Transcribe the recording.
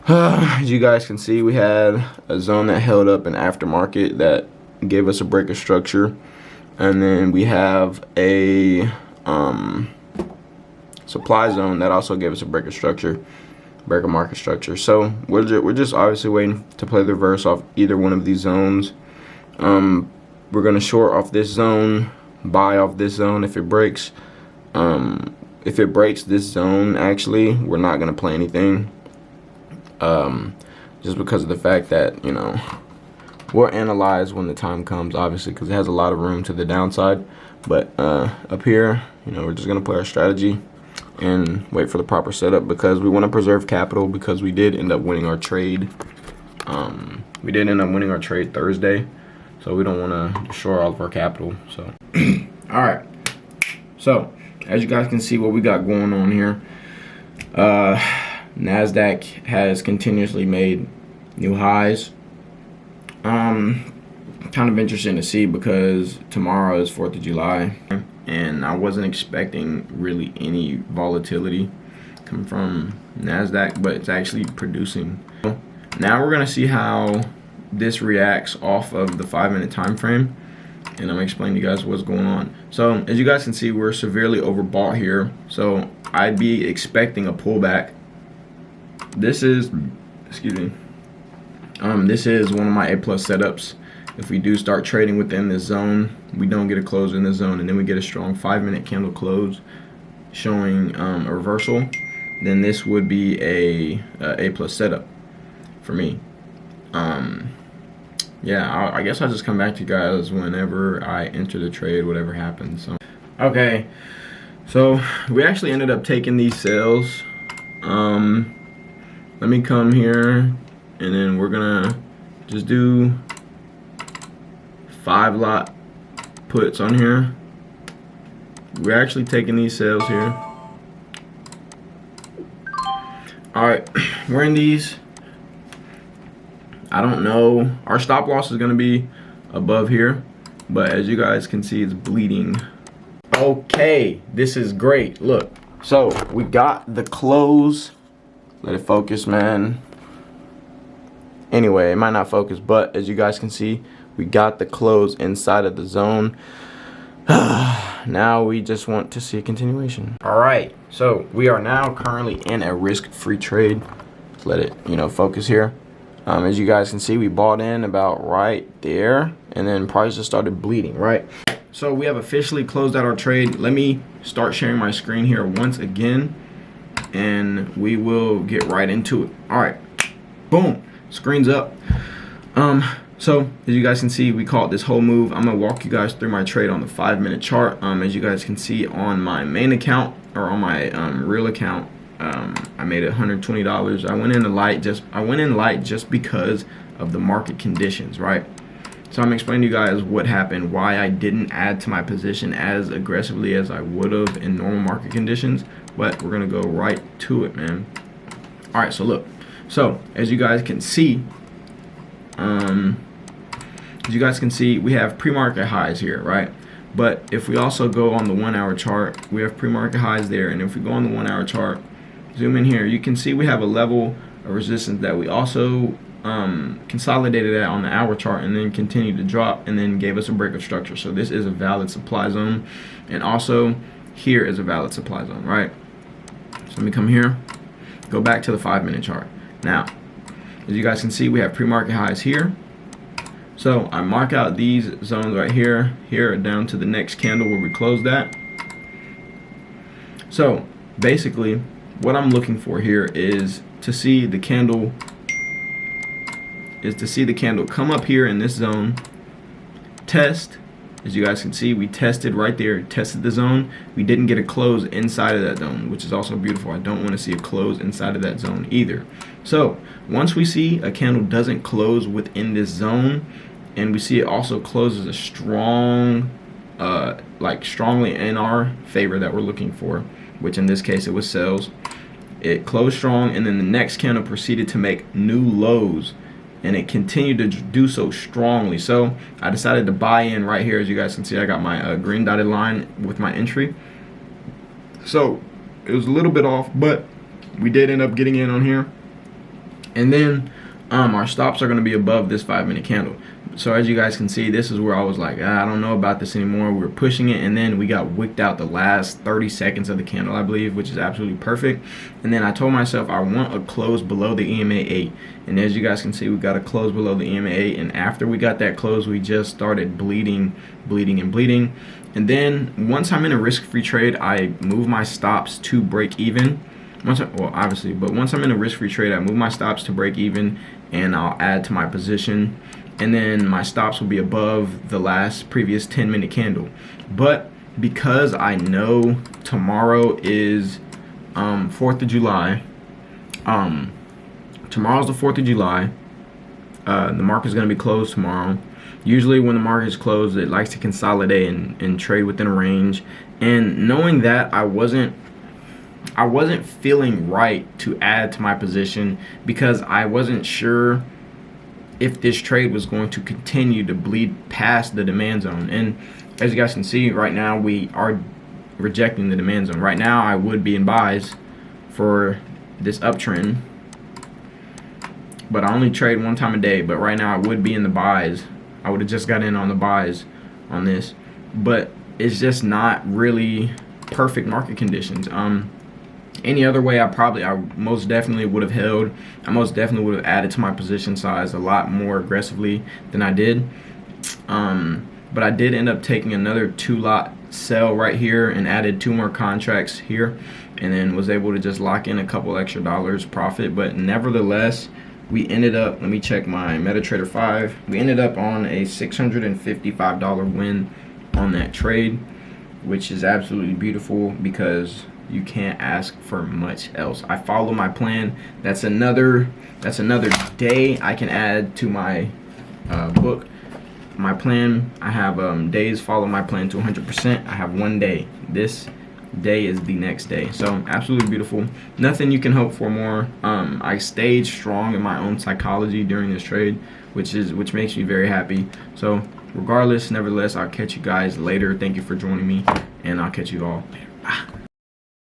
As you guys can see, we had a zone that held up an aftermarket that gave us a break of structure, and then we have a supply zone that also gave us a break of structure, break of market structure. So we're just obviously waiting to play the reverse off either one of these zones. We're gonna short off this zone, buy off this zone if it breaks. If it breaks this zone, actually, we're not gonna play anything. Just because of the fact that, you know, we'll analyze when the time comes, obviously, because it has a lot of room to the downside. But up here, you know, we're just gonna play our strategy and wait for the proper setup, because we want to preserve capital, because we did end up winning our trade. We did end up winning our trade Thursday, so we don't want to destroy all of our capital. So all right, so as you guys can see what we got going on here, NASDAQ has continuously made new highs. Kind of interesting to see, because tomorrow is 4th of July, and I wasn't expecting really any volatility coming from NASDAQ, but it's actually producing. Now we're gonna see how this reacts off of the 5-minute time frame, and I'm gonna explain to you guys what's going on. So as you guys can see, we're severely overbought here, so I'd be expecting a pullback. This is, excuse me, this is one of my A+ setups. If we do start trading within this zone, we don't get a close in this zone, and then we get a strong 5-minute candle close showing a reversal, then this would be a A+ setup for me. Yeah, I guess I'll just come back to you guys whenever I enter the trade, whatever happens. So, okay, so we actually ended up taking these sales. Let me come here, and then we're gonna just do 5 lot puts on here. We're actually taking these sales here. All right, we're in these. I don't know, our stop loss is gonna be above here, but as you guys can see, it's bleeding. Okay, this is great. Look, so we got the close. Let it focus, man. Anyway, it might not focus, but as you guys can see, we got the close inside of the zone. Now we just want to see a continuation. All right, so we are now currently in a risk-free trade. Let's let it, you know, focus here. As you guys can see, we bought in about right there, and then price just started bleeding, right? So we have officially closed out our trade. Let me start sharing my screen here once again, and we will get right into it. All right, boom, screen's up. So as you guys can see, we caught this whole move. I'm gonna walk you guys through my trade on the 5-minute chart. As you guys can see on my main account, or on my real account, I made $120. I went in light just because of the market conditions, right? So I'm explaining to you guys what happened, why I didn't add to my position as aggressively as I would have in normal market conditions. But we're gonna go right to it, man. All right, so look. So as you guys can see, we have pre-market highs here, right? But if we also go on the 1-hour chart, we have pre-market highs there. And if we go on the 1-hour chart, zoom in here, you can see we have a level of resistance that we also consolidated at on the hour chart, and then continued to drop, and then gave us a break of structure. So this is a valid supply zone, and also here is a valid supply zone, right? So let me come here, go back to the 5-minute chart. Now, as you guys can see, we have pre-market highs here. So I mark out these zones right here, down to the next candle where we closed at. So basically, what I'm looking for here is to see the candle come up here in this zone, test. As you guys can see, we tested right there, tested the zone. We didn't get a close inside of that zone, which is also beautiful. I don't want to see a close inside of that zone either. So once we see a candle doesn't close within this zone, and we see it also closes a strong, strongly in our favor that we're looking for, which in this case it was sales. It closed strong, and then the next candle proceeded to make new lows, and it continued to do so strongly. So I decided to buy in right here. As you guys can see, I got my green dotted line with my entry. So it was a little bit off, but we did end up getting in on here. And then our stops are going to be above this 5-minute candle. So as you guys can see, this is where I was like, I don't know about this anymore. We were pushing it, and then we got wicked out the last 30 seconds of the candle, I believe, which is absolutely perfect. And then I told myself I want a close below the EMA 8. And as you guys can see, we got a close below the EMA 8. And after we got that close, we just started bleeding. And then once I'm in a risk-free trade, I move my stops to break even. Once I'm in a risk-free trade, I move my stops to break even, and I'll add to my position. And then my stops will be above the previous 10-minute candle. But because I know tomorrow is 4th of July, tomorrow's the 4th of July, the market's going to be closed tomorrow. Usually when the market is closed, it likes to consolidate and trade within a range. And knowing that, I wasn't feeling right to add to my position, because I wasn't sure if this trade was going to continue to bleed past the demand zone. And as you guys can see right now, we are rejecting the demand zone. Right now I would be in buys for this uptrend, but I only trade one time a day. But right now I would be in the buys. I would have just got in on the buys on this, but it's just not really perfect market conditions. Any other way, I most definitely would have held. I most definitely would have added to my position size a lot more aggressively than I did. But I did end up taking another 2-lot sell right here and added 2 more contracts here, and then was able to just lock in a couple extra dollars profit. But nevertheless, we ended up, let me check my MetaTrader 5. We ended up on a $655 win on that trade, which is absolutely beautiful, because you can't ask for much else. I follow my plan. That's another day I can add to my book. My plan, I have days follow my plan to 100%. I have 1 day. This day is the next day. So absolutely beautiful. Nothing you can hope for more. I stayed strong in my own psychology during this trade, which makes me very happy. So regardless, nevertheless, I'll catch you guys later. Thank you for joining me, and I'll catch you all later.